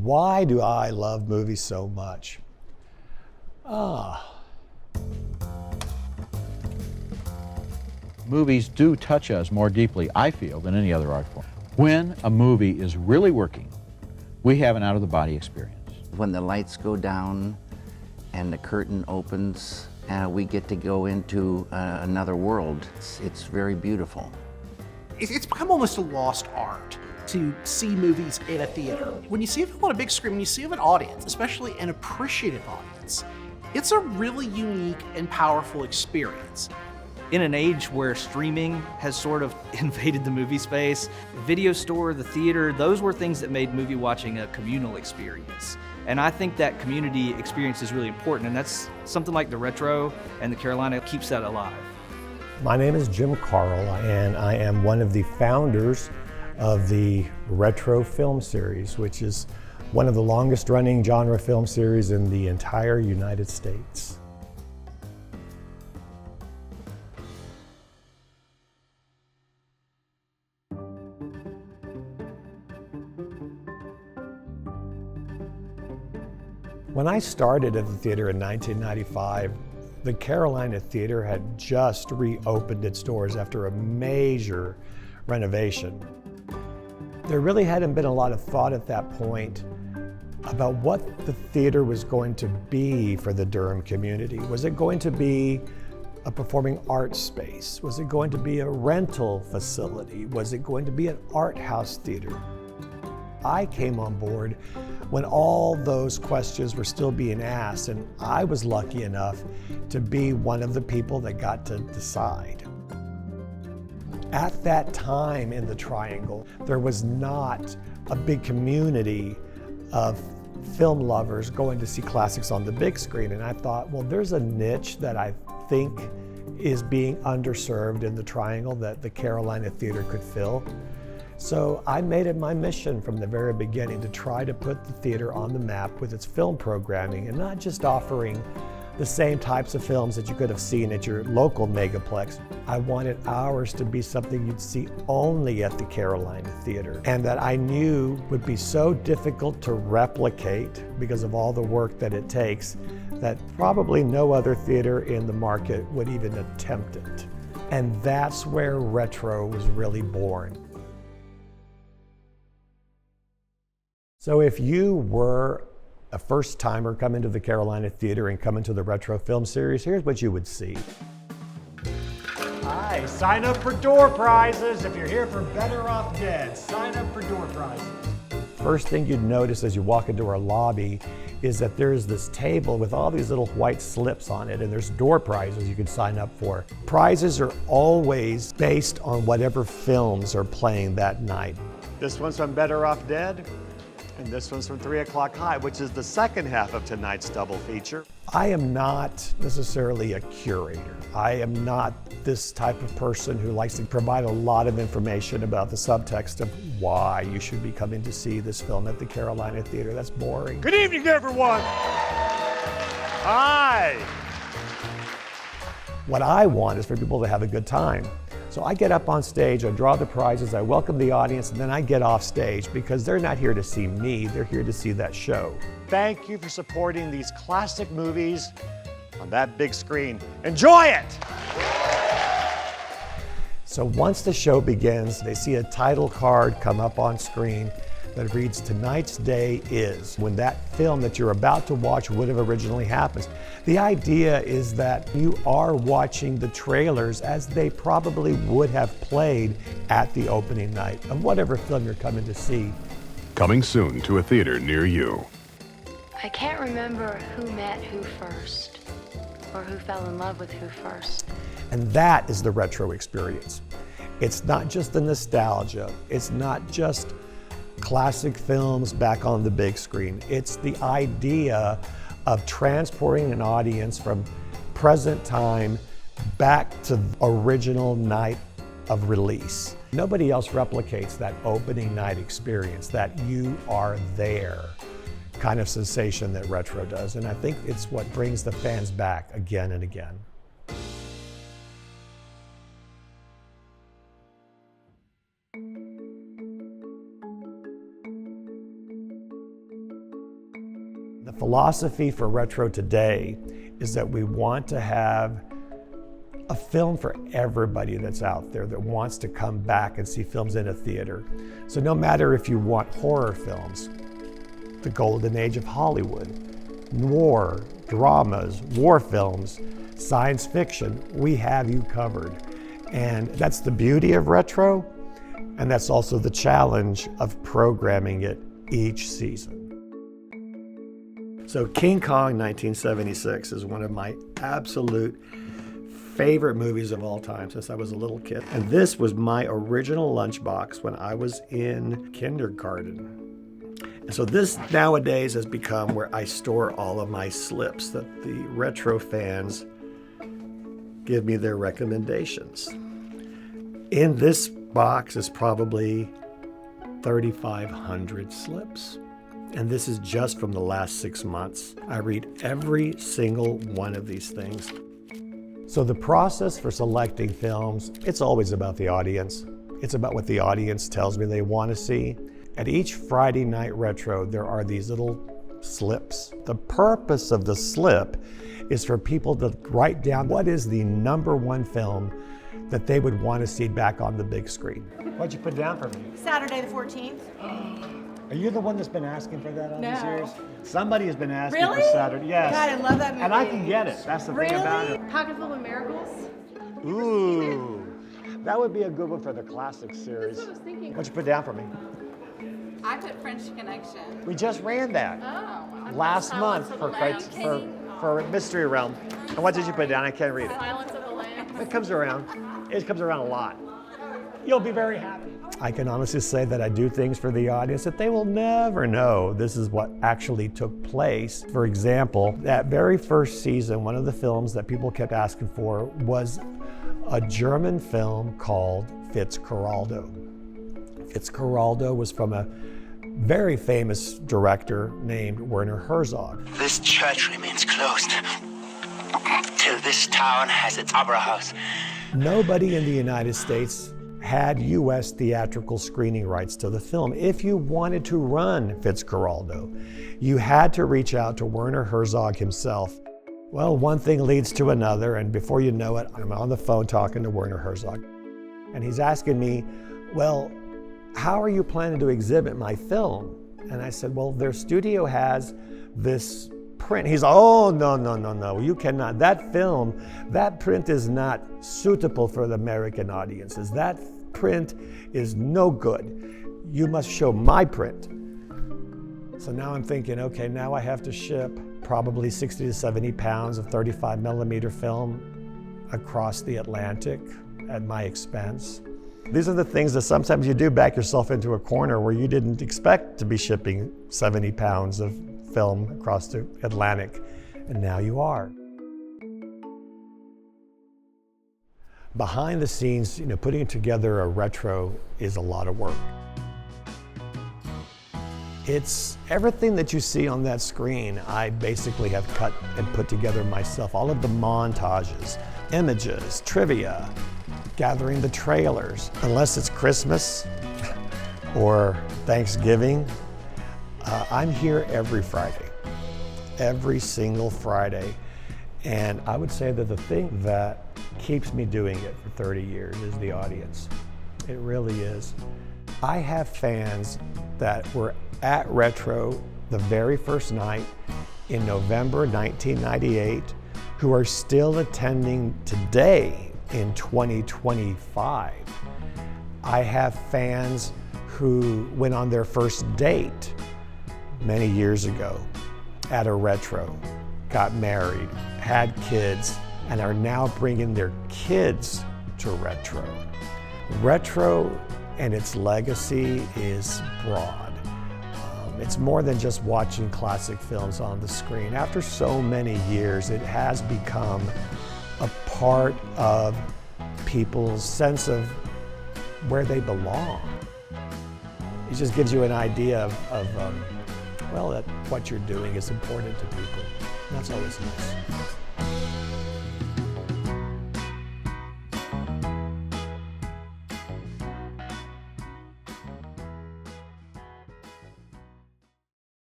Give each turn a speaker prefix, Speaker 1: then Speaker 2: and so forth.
Speaker 1: Why do I love movies so much?
Speaker 2: Movies do touch us more deeply, I feel, than any other art form. When a movie is really working, we have an out-of-the-body experience.
Speaker 3: When the lights go down and the curtain opens, we get to go into another world. It's very beautiful.
Speaker 4: It's become almost a lost art to see movies in a theater. When you see a film on a big screen, when you see an audience, especially an appreciative audience, it's a really unique and powerful experience.
Speaker 5: In an age where streaming has sort of invaded the movie space, the video store, the theater, those were things that made movie watching a communal experience. And I think that community experience is really important, and that's something like the Retro and the Carolina keeps that alive.
Speaker 1: My name is Jim Carl, and I am one of the founders of the Retro film series, which is one of the longest running genre film series in the entire United States. When I started at the theater in 1995, the Carolina Theater had just reopened its doors after a major renovation. There really hadn't been a lot of thought at that point about what the theater was going to be for the Durham community. Was it going to be a performing arts space? Was it going to be a rental facility? Was it going to be an art house theater? I came on board when all those questions were still being asked, and I was lucky enough to be one of the people that got to decide. At that time in the Triangle, there was not a big community of film lovers going to see classics on the big screen, and I thought, well, there's a niche that I think is being underserved in the Triangle that the Carolina Theater could fill. So I made it my mission from the very beginning to try to put the theater on the map with its film programming, and not just offering the same types of films that you could have seen at your local megaplex. I wanted ours to be something you'd see only at the Carolina Theater, and that I knew would be so difficult to replicate because of all the work that it takes, that probably no other theater in the market would even attempt it. And that's where Retro was really born. So if you were a first-timer coming to the Carolina Theater and coming to the Retro film series, here's what you would see.
Speaker 6: Hi, sign up for door prizes. If you're here for Better Off Dead, sign up for door prizes.
Speaker 1: First thing you'd notice as you walk into our lobby is that there's this table with all these little white slips on it, and there's door prizes you can sign up for. Prizes are always based on whatever films are playing that night.
Speaker 6: This one's from Better Off Dead. And this one's from 3 O'Clock High, which is the second half of tonight's double feature.
Speaker 1: I am not necessarily a curator. I am not this type of person who likes to provide a lot of information about the subtext of why you should be coming to see this film at the Carolina Theater. That's boring.
Speaker 6: Good evening, everyone. Hi.
Speaker 1: What I want is for people to have a good time. So I get up on stage, I draw the prizes, I welcome the audience, and then I get off stage because they're not here to see me, they're here to see that show.
Speaker 6: Thank you for supporting these classic movies on that big screen. Enjoy it!
Speaker 1: So once the show begins, they see a title card come up on screen that reads, "Tonight's day is," when that film that you're about to watch would have originally happened. The idea is that you are watching the trailers as they probably would have played at the opening night of whatever film you're coming to see.
Speaker 7: Coming soon to a theater near you.
Speaker 8: I can't remember who met who first, or who fell in love with who first.
Speaker 1: And that is the Retro experience. It's not just the nostalgia, it's not just classic films back on the big screen. It's the idea of transporting an audience from present time back to the original night of release. Nobody else replicates that opening night experience, that you are there kind of sensation that Retro does. And I think it's what brings the fans back again and again. philosophy for retro today is that we want to have a film for everybody that's out there that wants to come back and see films in a theater. So no matter if you want horror films, the golden age of Hollywood, noir, dramas, war films, science fiction, we have you covered. And that's the beauty of retro, and that's also the challenge of programming it each season. So King Kong 1976 is one of my absolute favorite movies of all time since I was a little kid. And this was my original lunchbox when I was in kindergarten. And so this nowadays has become where I store all of my slips that the retro fans give me their recommendations. In this box is probably 3,500 slips. And this is just from the last 6 months. I read every single one of these things. So the process for selecting films, it's always about the audience. It's about what the audience tells me they want to see. At each Friday night retro, there are these little slips. The purpose of the slip is for people to write down what is the #1 film that they would want to see back on the big screen. What'd you put down for me?
Speaker 9: Saturday the 14th.
Speaker 1: Are you the one that's been asking for that all these
Speaker 9: No.
Speaker 1: years? Somebody has been asking
Speaker 9: Really?
Speaker 1: for Saturday. Yes.
Speaker 9: God, I love that movie.
Speaker 1: And I can get it. That's the thing about it.
Speaker 9: Pocket Full of Miracles?
Speaker 1: Ooh, that would be a good one for the classic series.
Speaker 9: That's what I was thinking.
Speaker 1: What'd you put down for me?
Speaker 9: I put French Connection.
Speaker 1: We just ran that
Speaker 9: Oh.
Speaker 1: last month for Mystery Realm. And what did you put down? I can't read it.
Speaker 9: Silence of the Lambs.
Speaker 1: It comes around. It comes around a lot. You'll be very happy. I can honestly say that I do things for the audience that they will never know this is what actually took place. For example, that very first season, one of the films that people kept asking for was a German film called Fitzcarraldo. Fitzcarraldo was from a very famous director named Werner Herzog.
Speaker 10: This church remains closed till this town has its opera house.
Speaker 1: Nobody in the United States had U.S. theatrical screening rights to the film. If you wanted to run Fitzcarraldo, you had to reach out to Werner Herzog himself. Well, one thing leads to another, and before you know it, I'm on the phone talking to Werner Herzog. And he's asking me, well, how are you planning to exhibit my film? And I said, well, their studio has this print. He's, oh, no, you cannot. That film, that print is not suitable for the American audiences. That print is no good. You must show my print. So now I'm thinking, okay, now I have to ship probably 60 to 70 pounds of 35 millimeter film across the Atlantic at my expense. These are the things that sometimes you do back yourself into a corner where you didn't expect to be shipping 70 pounds of film across the Atlantic, and now you are. Behind the scenes, putting together a retro is a lot of work. It's everything that you see on that screen, I basically have cut and put together myself. All of the montages, images, trivia, gathering the trailers. Unless it's Christmas or Thanksgiving, I'm here every Friday, every single Friday. And I would say that the thing that keeps me doing it for 30 years is the audience. It really is. I have fans that were at Retro the very first night in November 1998 who are still attending today in 2025. I have fans who went on their first date many years ago at a Retro, got married, had kids, and are now bringing their kids to Retro. Retro and its legacy is broad. It's more than just watching classic films on the screen. After so many years, it has become a part of people's sense of where they belong. It just gives you an idea of that what you're doing is important to people. That's always nice.